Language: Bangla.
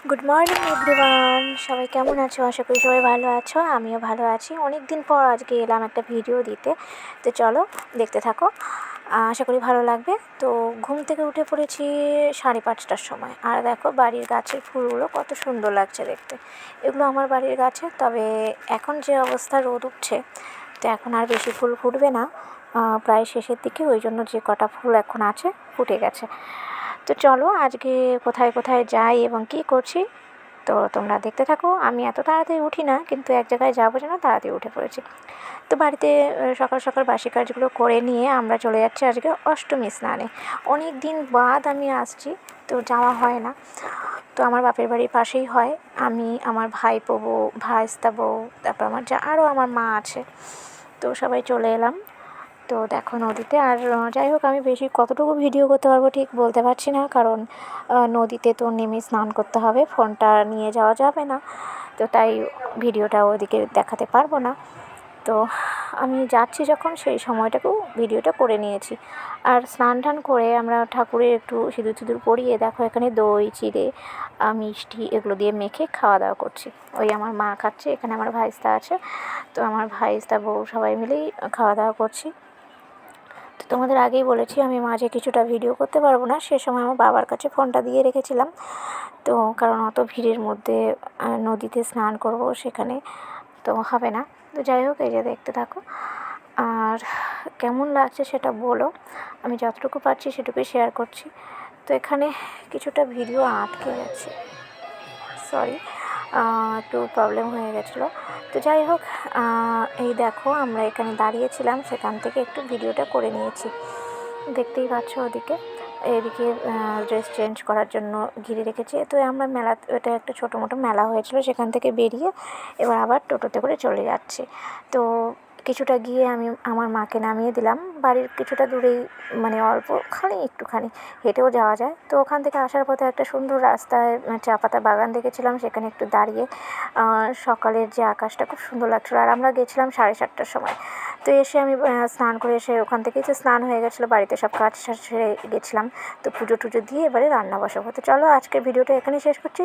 গুড মর্নিং এভরিওয়ান, সবাই কেমন আছো? আশা করি সবাই ভালো আছো। আমিও ভালো আছি। অনেক দিন পর আজকে এলাম একটা ভিডিও দিতে, তো চলো দেখতে থাকো। আশা করি ভালো লাগবে। তো ঘুম থেকে উঠে পড়েছি 5:30টার সময়, আর দেখো বাড়ির গাছের ফুলগুলো কত সুন্দর লাগছে দেখতে। এগুলো আমার বাড়ির গাছে, তবে এখন যে অবস্থা রোদ উঠছে, তো এখন আর বেশি ফুল ফুটবে না, প্রায় শেষের দিকে। ওই জন্য যে কটা ফুল এখন আছে ফুটে গেছে। তো চলো আজকে কোথায় কোথায় যাই এবং কী করছি, তো তোমরা দেখতে থাকো। আমি এত তাড়াতাড়ি উঠি না, কিন্তু এক জায়গায় যাবো যেন তাড়াতাড়ি উঠে পড়েছি। তো বাড়িতে সকাল সকাল বাসি কাজগুলো করে নিয়ে আমরা চলে যাচ্ছি আজকে অষ্টমী স্নানে। অনেক দিন বাদ আমি আসছি, তো যাওয়া হয় না। তো আমার বাপের বাড়ির পাশেই হয়। আমি, আমার ভাইপো বউ, ভাইস্তা বউ, তারপর আরও আমার মা আছে, তো সবাই চলে এলাম। তো দেখো নদীতে, আর যাই হোক আমি বেশি কতটুকু ভিডিও করতে পারবো ঠিক বলতে পারছি না, কারণ নদীতে তো নেমে স্নান করতে হবে, ফোনটা নিয়ে যাওয়া যাবে না, তো তাই ভিডিওটা ওদিকে দেখাতে পারবো না। তো আমি যাচ্ছি যখন, সেই সময়টাকেও ভিডিওটা করে নিয়েছি। আর স্নান টান করে আমরা ঠাকুরের একটু সিঁদুর সিঁদুর পরিয়ে দেখো এখানে দই চিড়ে মিষ্টি এগুলো দিয়ে মেখে খাওয়া দাওয়া করছি। ওই আমার মা খাচ্ছে, এখানে আমার ভাইস্তা আছে, তো আমার ভাইস্তা বউ সবাই মিলেই খাওয়া দাওয়া করছি। তো তোমাদের আগেই বলেছি আমি মাঝে কিছুটা ভিডিও করতে পারবো না, সে সময় আমার বাবার কাছে ফোনটা দিয়ে রেখেছিলাম। তো কারণ অত ভিড়ের মধ্যে নদীতে স্নান করব, সেখানে তো হবে না। তো যাই হোক, এই যে দেখতে থাকো, আর কেমন লাগছে সেটা বলো। আমি যতটুকু পারছি সেটুকুই শেয়ার করছি। তো এখানে কিছুটা ভিডিও আটকে গেছে, সরি, একটু প্রবলেম হয়ে গেছিলো। তো যাই হোক, এই দেখো আমরা এখানে দাঁড়িয়েছিলাম, সেখান থেকে একটু ভিডিওটা করে নিয়েছি। দেখতেই পাচ্ছ ওদিকে, এদিকে ড্রেস চেঞ্জ করার জন্য ঘিরে রেখেছি। তো আমরা মেলা, এটা একটা ছোটো মোটো মেলা হয়েছিল, সেখান থেকে বেরিয়ে এবার আবার টোটোতে করে চলে যাচ্ছি। তো কিছুটা গিয়ে আমি আমার মাকে নামিয়ে দিলাম বাড়ির কিছুটা দূরেই, মানে অল্পখানি একটুখানি হেঁটেও যাওয়া যায়। তো ওখান থেকে আসার পথে একটা সুন্দর রাস্তায় চা পাতা বাগান দেখেছিলাম, সেখানে একটু দাঁড়িয়ে সকালের যে আকাশটা খুব সুন্দর লাগছিলো। আর আমরা গেছিলাম 7:30টার সময়। তো এসে আমি স্নান করে এসে ওখান থেকেই তো স্নান হয়ে গেছিলো, বাড়িতে সব কাজ সেরে গেছিলাম। তো পুজো টুজো দিয়ে এবারে রান্না বসাবো। তো চলো আজকের ভিডিওটা এখানেই শেষ করছি।